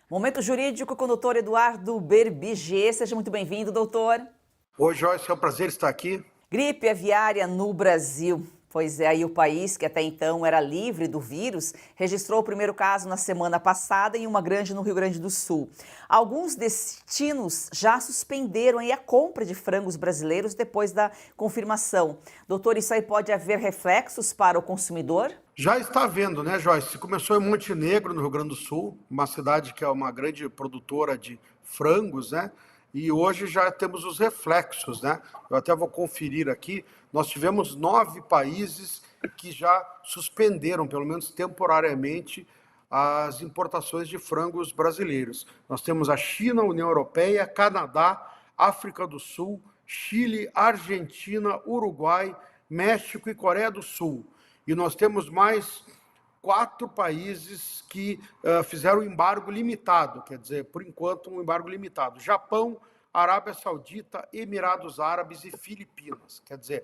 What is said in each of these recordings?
Momento Jurídico com o doutor Eduardo Berbiger. Seja muito bem-vindo, doutor. Oi, Joyce, é um prazer estar aqui. Gripe aviária no Brasil. Pois é, aí o país, que até então era livre do vírus, registrou o primeiro caso na semana passada em uma granja no Rio Grande do Sul. Alguns destinos já suspenderam aí a compra de frangos brasileiros depois da confirmação. Doutor, isso aí pode haver reflexos para o consumidor? Já está havendo, né, Joyce? Começou em Montenegro, no Rio Grande do Sul, uma cidade que é uma grande produtora de frangos, né? E hoje já temos os reflexos, né? Eu até vou conferir aqui. Nós tivemos 9 países que já suspenderam, pelo menos temporariamente, as importações de frangos brasileiros. Nós temos a China, a União Europeia, Canadá, África do Sul, Chile, Argentina, Uruguai, México e Coreia do Sul. E nós temos mais 4 países que fizeram um embargo limitado, quer dizer, por enquanto, um embargo limitado. Japão, Arábia Saudita, Emirados Árabes e Filipinas. Quer dizer,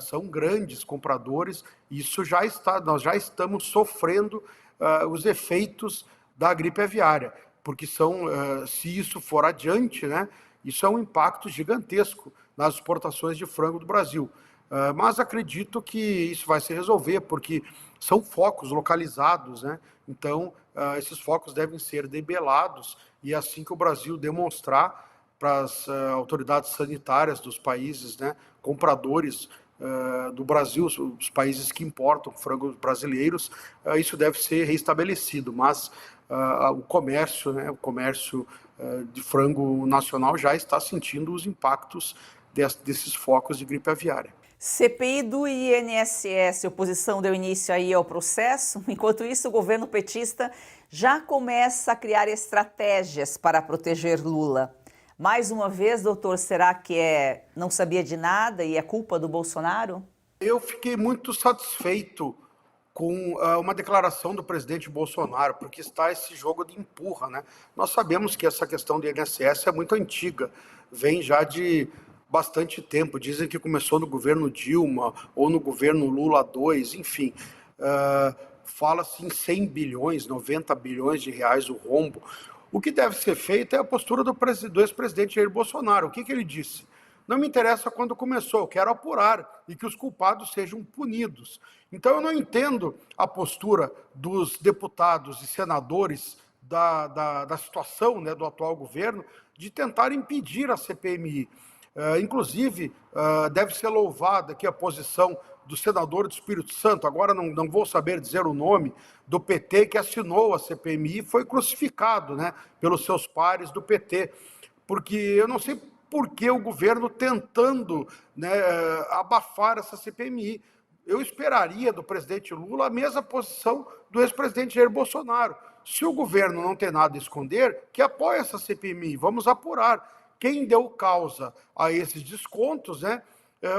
são grandes compradores, e isso já está, nós já estamos sofrendo os efeitos da gripe aviária, porque se isso for adiante, né, isso é um impacto gigantesco nas exportações de frango do Brasil. Mas acredito que isso vai se resolver, porque são focos localizados, né? Então, esses focos devem ser debelados, e é assim que o Brasil demonstrar para as autoridades sanitárias dos países, né, compradores do Brasil, os países que importam frangos brasileiros, isso deve ser reestabelecido, mas o comércio, né, o comércio de frango nacional já está sentindo os impactos desses focos de gripe aviária. CPI do INSS, a oposição deu início aí ao processo. Enquanto isso, o governo petista já começa a criar estratégias para proteger Lula. Mais uma vez, doutor, será que não sabia de nada e é culpa do Bolsonaro? Eu fiquei muito satisfeito com uma declaração do presidente Bolsonaro, porque está esse jogo de empurra, né? Nós sabemos que essa questão do INSS é muito antiga, vem já de bastante tempo. Dizem que começou no governo Dilma ou no governo Lula II, enfim. Fala-se em 100 bilhões, 90 bilhões de reais o rombo. O que deve ser feito é a postura do ex-presidente Jair Bolsonaro. O que ele disse? Não me interessa quando começou, eu quero apurar e que os culpados sejam punidos. Então eu não entendo a postura dos deputados e senadores da situação, né, do atual governo, de tentar impedir a CPMI. Inclusive, deve ser louvada aqui a posição do senador do Espírito Santo, agora não vou saber dizer o nome, do PT, que assinou a CPMI e foi crucificado, né, pelos seus pares do PT, porque eu não sei por que o governo tentando, né, abafar essa CPMI. Eu esperaria do presidente Lula a mesma posição do ex-presidente Jair Bolsonaro. Se o governo não tem nada a esconder, que apoie essa CPMI, vamos apurar. Quem deu causa a esses descontos, né?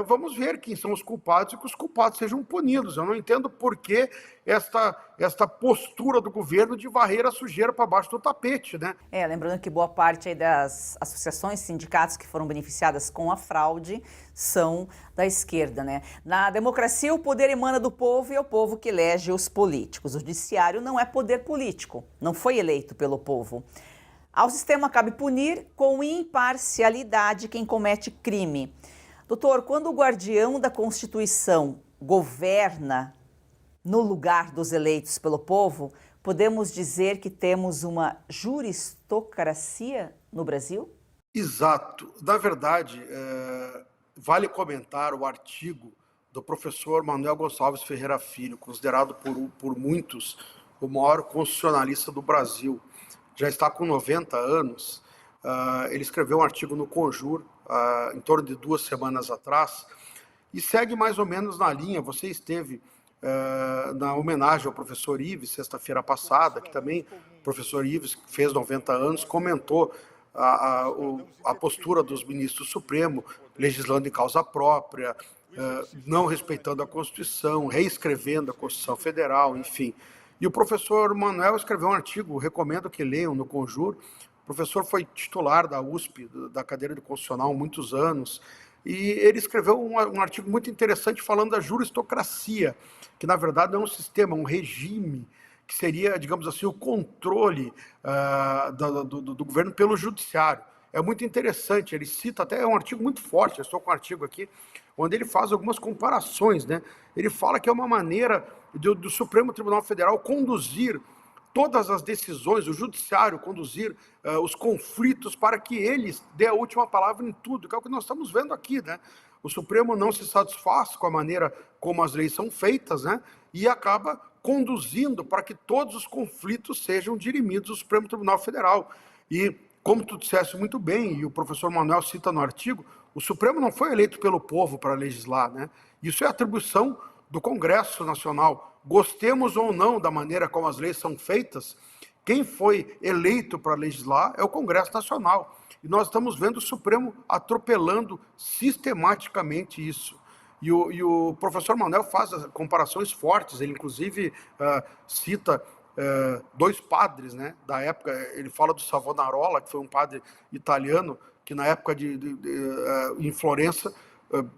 Vamos ver quem são os culpados e que os culpados sejam punidos. Eu não entendo por que esta postura do governo de varrer a sujeira para baixo do tapete, né? Lembrando que boa parte aí das associações, sindicatos que foram beneficiadas com a fraude são da esquerda, né? Na democracia, o poder emana do povo e é o povo que elege os políticos. O judiciário não é poder político, não foi eleito pelo povo. Ao sistema cabe punir com imparcialidade quem comete crime. Doutor, quando o guardião da Constituição governa no lugar dos eleitos pelo povo, podemos dizer que temos uma juristocracia no Brasil? Exato. Na verdade, vale comentar o artigo do professor Manuel Gonçalves Ferreira Filho, considerado por muitos o maior constitucionalista do Brasil. Já está com 90 anos, ele escreveu um artigo no Conjur, em torno de 2 semanas atrás, e segue mais ou menos na linha. Você esteve na homenagem ao professor Ives, sexta-feira passada, que também o professor Ives, que fez 90 anos, comentou a postura dos ministros do Supremo, legislando em causa própria, não respeitando a Constituição, reescrevendo a Constituição Federal, enfim. E o professor Manuel escreveu um artigo, recomendo que leiam, no Conjur. O professor foi titular da USP, da cadeira de Constitucional, há muitos anos, e ele escreveu um artigo muito interessante falando da juristocracia, que na verdade é um sistema, um regime que seria, digamos assim, o controle do governo pelo judiciário. É muito interessante, ele cita até um artigo muito forte, eu estou com um artigo aqui, onde ele faz algumas comparações, né? Ele fala que é uma maneira do Supremo Tribunal Federal conduzir todas as decisões, o judiciário conduzir os conflitos para que eles dê a última palavra em tudo, que é o que nós estamos vendo aqui, né? O Supremo não se satisfaz com a maneira como as leis são feitas, né? E acaba conduzindo para que todos os conflitos sejam dirimidos do Supremo Tribunal Federal. E, como tu disseste muito bem, e o professor Manuel cita no artigo, o Supremo não foi eleito pelo povo para legislar, né? Isso é atribuição do Congresso Nacional. Gostemos ou não da maneira como as leis são feitas, quem foi eleito para legislar é o Congresso Nacional. E nós estamos vendo o Supremo atropelando sistematicamente isso. E o professor Manuel faz comparações fortes, ele inclusive cita dois padres, né, da época. Ele fala do Savonarola, que foi um padre italiano, que na época em Florença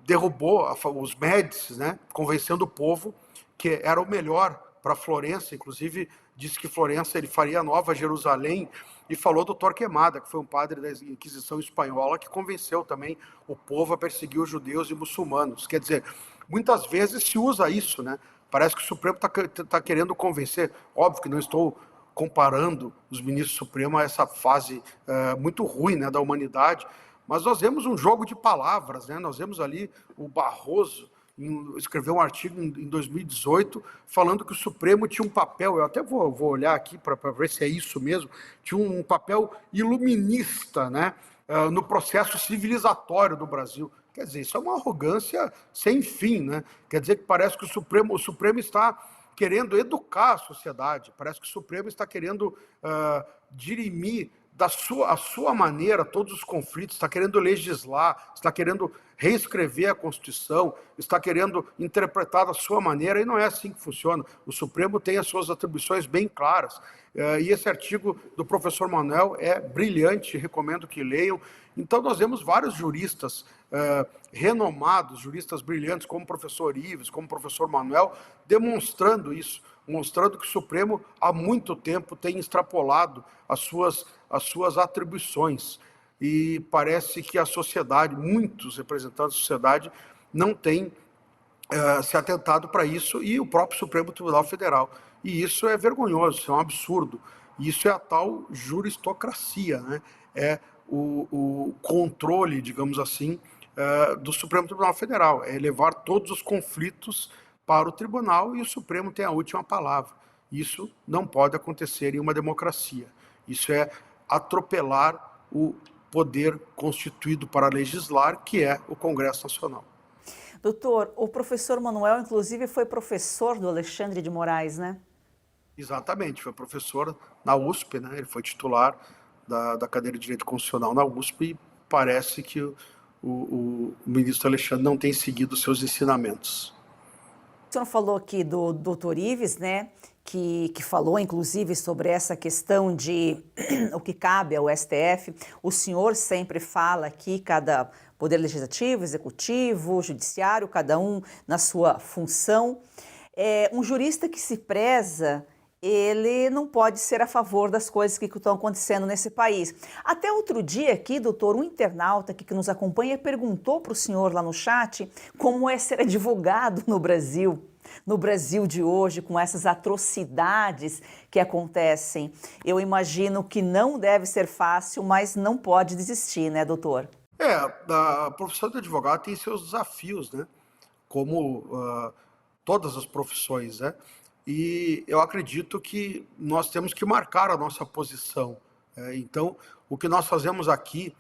derrubou os Médicis, né, convencendo o povo que era o melhor para Florença. Inclusive disse que Florença ele faria a Nova Jerusalém, e falou do Torquemada, que foi um padre da Inquisição Espanhola, que convenceu também o povo a perseguir os judeus e muçulmanos. Quer dizer, muitas vezes se usa isso, né? Parece que o Supremo está querendo convencer. Óbvio que não estou comparando os ministros do Supremo a essa fase muito ruim, né, da humanidade, mas nós vemos um jogo de palavras, né? Nós vemos ali o Barroso escreveu um artigo em 2018 falando que o Supremo tinha um papel, eu até vou olhar aqui para ver se é isso mesmo, tinha um papel iluminista, né, no processo civilizatório do Brasil. Quer dizer, isso é uma arrogância sem fim, né? Quer dizer que parece que o Supremo está querendo educar a sociedade, parece que o Supremo está querendo dirimir a sua maneira todos os conflitos, está querendo legislar, está querendo reescrever a Constituição, está querendo interpretar da sua maneira, e não é assim que funciona. O Supremo tem as suas atribuições bem claras, e esse artigo do professor Manuel é brilhante, recomendo que leiam. Então nós vemos vários juristas renomados, juristas brilhantes, como o professor Ives, como o professor Manuel, demonstrando isso, mostrando que o Supremo há muito tempo tem extrapolado as suas atribuições, e parece que a sociedade, muitos representantes da sociedade, não têm se atentado para isso, e o próprio Supremo Tribunal Federal. E isso é vergonhoso, isso é um absurdo. Isso é a tal juristocracia, né? É o controle, digamos assim, do Supremo Tribunal Federal, é levar todos os conflitos para o tribunal, e o Supremo tem a última palavra. Isso não pode acontecer em uma democracia. Isso é atropelar o poder constituído para legislar, que é o Congresso Nacional. Doutor, o professor Manuel, inclusive, foi professor do Alexandre de Moraes, né? Exatamente, foi professor na USP, né? Ele foi titular da cadeira de Direito Constitucional na USP, e parece que o ministro Alexandre não tem seguido os seus ensinamentos. O senhor falou aqui do doutor Ives, né, que falou, inclusive, sobre essa questão de o que cabe ao STF. O senhor sempre fala aqui, cada poder legislativo, executivo, judiciário, cada um na sua função. Um jurista que se preza, ele não pode ser a favor das coisas que estão acontecendo nesse país. Até outro dia aqui, doutor, um internauta que nos acompanha perguntou para o senhor lá no chat como é ser advogado no Brasil de hoje, com essas atrocidades que acontecem. Eu imagino que não deve ser fácil, mas não pode desistir, né, doutor? A profissão de advogado tem seus desafios, né? Como todas as profissões, né? E eu acredito que nós temos que marcar a nossa posição. Então, o que nós fazemos aqui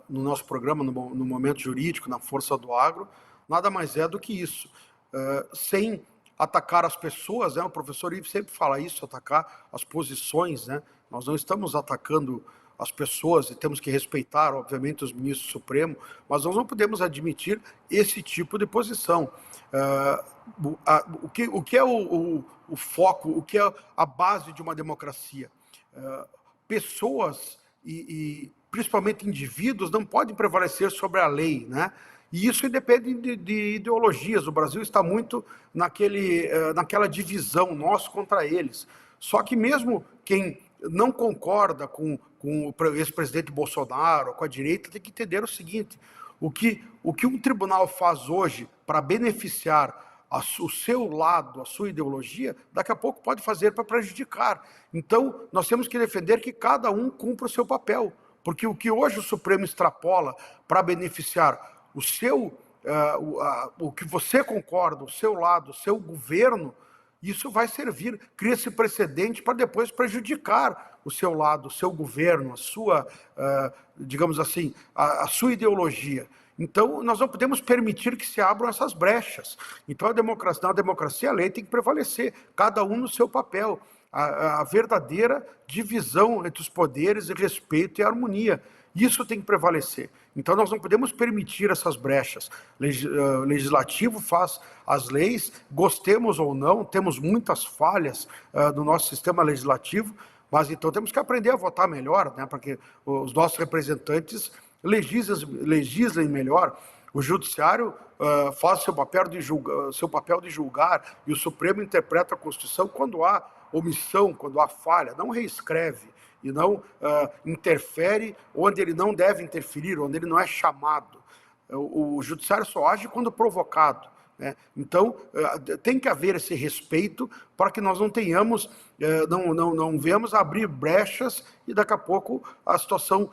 no nosso programa, no Momento Jurídico, na Força do Agro, nada mais é do que isso. Sem atacar as pessoas, né? O professor Ives sempre fala isso, atacar as posições, né? Nós não estamos atacando as pessoas, e temos que respeitar, obviamente, os ministros do Supremo, mas nós não podemos admitir esse tipo de posição. O que é o foco, o que é a base de uma democracia? Pessoas e principalmente indivíduos não podem prevalecer sobre a lei, né? E isso independe de ideologias. O Brasil está muito naquela divisão, nós contra eles. Só que mesmo quem não concorda com o ex-presidente Bolsonaro, com a direita, tem que entender o seguinte: o que um tribunal faz hoje para beneficiar o seu lado, a sua ideologia, daqui a pouco pode fazer para prejudicar. Então, nós temos que defender que cada um cumpra o seu papel, porque o que hoje o Supremo extrapola para beneficiar o que você concorda, o seu lado, o seu governo, isso vai servir, cria-se precedente para depois prejudicar o seu lado, o seu governo, a sua, digamos assim, a sua ideologia. Então, nós não podemos permitir que se abram essas brechas. Então, na democracia, a lei tem que prevalecer, cada um no seu papel. A verdadeira divisão entre os poderes, e respeito e harmonia. Isso tem que prevalecer. Então, nós não podemos permitir essas brechas. Legislativo faz as leis, gostemos ou não, temos muitas falhas no nosso sistema legislativo, mas então temos que aprender a votar melhor, né, para que os nossos representantes legislem melhor. O judiciário faz seu papel de julgar, e o Supremo interpreta a Constituição quando há omissão, quando há falha, não reescreve e não interfere onde ele não deve interferir, onde ele não é chamado. O judiciário só age quando provocado, né? Então, tem que haver esse respeito para que nós não tenhamos, não venhamos a abrir brechas e daqui a pouco a situação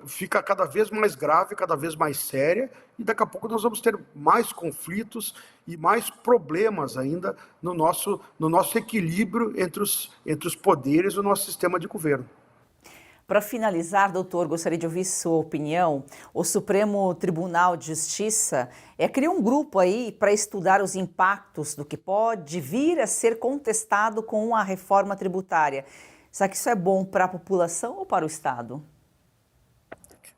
fica cada vez mais grave, cada vez mais séria, e daqui a pouco nós vamos ter mais conflitos e mais problemas ainda no nosso equilíbrio entre os poderes do nosso sistema de governo. Para finalizar, doutor, gostaria de ouvir sua opinião. O Supremo Tribunal de Justiça criou um grupo aí para estudar os impactos do que pode vir a ser contestado com a reforma tributária. Será que isso é bom para a população ou para o Estado?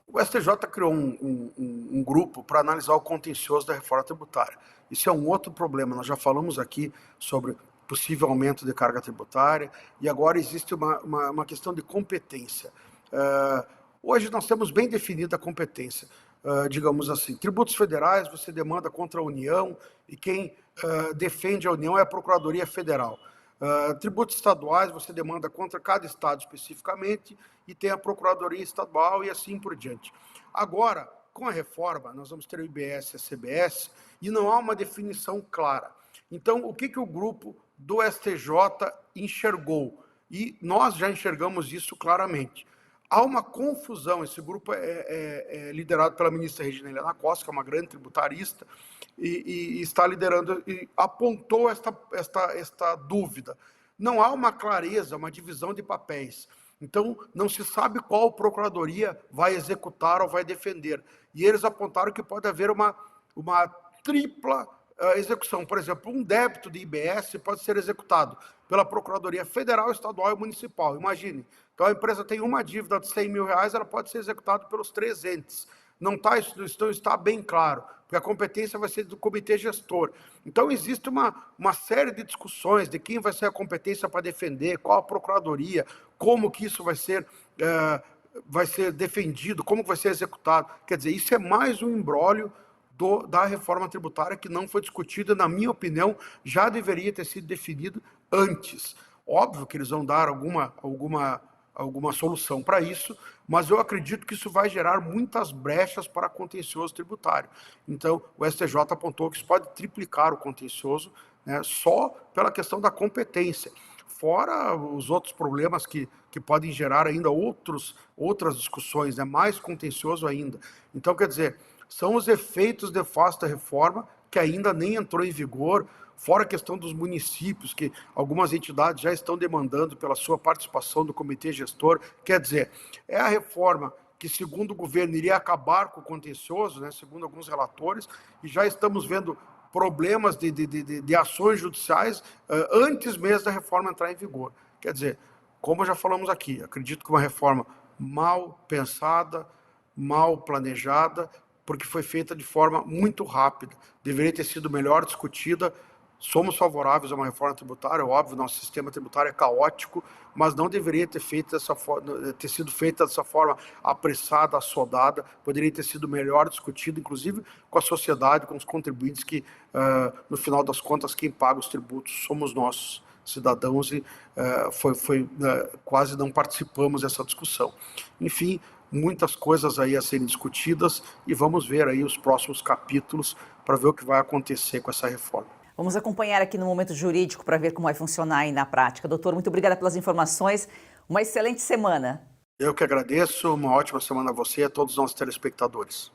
O STJ criou um grupo para analisar o contencioso da reforma tributária. Isso é um outro problema. Nós já falamos aqui sobre possível aumento de carga tributária, e agora existe uma questão de competência. Hoje nós temos bem definida a competência, digamos assim. Tributos federais você demanda contra a União, e quem defende a União é a Procuradoria Federal. Tributos estaduais você demanda contra cada estado especificamente, e tem a Procuradoria Estadual e assim por diante. Agora, com a reforma, nós vamos ter o IBS e a CBS, e não há uma definição clara. Então, o que o grupo do STJ enxergou? E nós já enxergamos isso claramente. Há uma confusão. Esse grupo é liderado pela ministra Regina Helena Costa, que é uma grande tributarista, e está liderando, e apontou esta dúvida. Não há uma clareza, uma divisão de papéis. Então, não se sabe qual procuradoria vai executar ou vai defender. E eles apontaram que pode haver uma tripla execução. Por exemplo, um débito de IBS pode ser executado pela Procuradoria Federal, Estadual e Municipal. Imagine, então a empresa tem uma dívida de R$100 mil, ela pode ser executada pelos 3 entes. Não está bem claro, porque a competência vai ser do comitê gestor. Então existe uma série de discussões de quem vai ser a competência para defender, qual a procuradoria, como que isso vai ser defendido, como vai ser executado. Quer dizer, isso é mais um imbróglio da reforma tributária que não foi discutida, na minha opinião, já deveria ter sido definido antes. Óbvio que eles vão dar alguma solução para isso, mas eu acredito que isso vai gerar muitas brechas para contencioso tributário. Então, o STJ apontou que isso pode triplicar o contencioso, né, só pela questão da competência, fora os outros problemas que podem gerar ainda outras discussões, né, mais contencioso ainda. Então, quer dizer, são os efeitos nefastos da reforma que ainda nem entrou em vigor, fora a questão dos municípios, que algumas entidades já estão demandando pela sua participação no comitê gestor. Quer dizer, é a reforma que, segundo o governo, iria acabar com o contencioso, né, segundo alguns relatores, e já estamos vendo problemas de ações judiciais antes mesmo da reforma entrar em vigor. Quer dizer, como já falamos aqui, acredito que uma reforma mal pensada, mal planejada, porque foi feita de forma muito rápida. Deveria ter sido melhor discutida Somos favoráveis a uma reforma tributária, óbvio, nosso sistema tributário é caótico, mas não deveria ter sido feita dessa forma apressada, assodada, poderia ter sido melhor discutido, inclusive com a sociedade, com os contribuintes que, no final das contas, quem paga os tributos somos nós, cidadãos, e quase não participamos dessa discussão. Enfim, muitas coisas aí a serem discutidas e vamos ver aí os próximos capítulos para ver o que vai acontecer com essa reforma. Vamos acompanhar aqui no Momento Jurídico para ver como vai funcionar aí na prática. Doutor, muito obrigada pelas informações. Uma excelente semana. Eu que agradeço. Uma ótima semana a você e a todos os nossos telespectadores.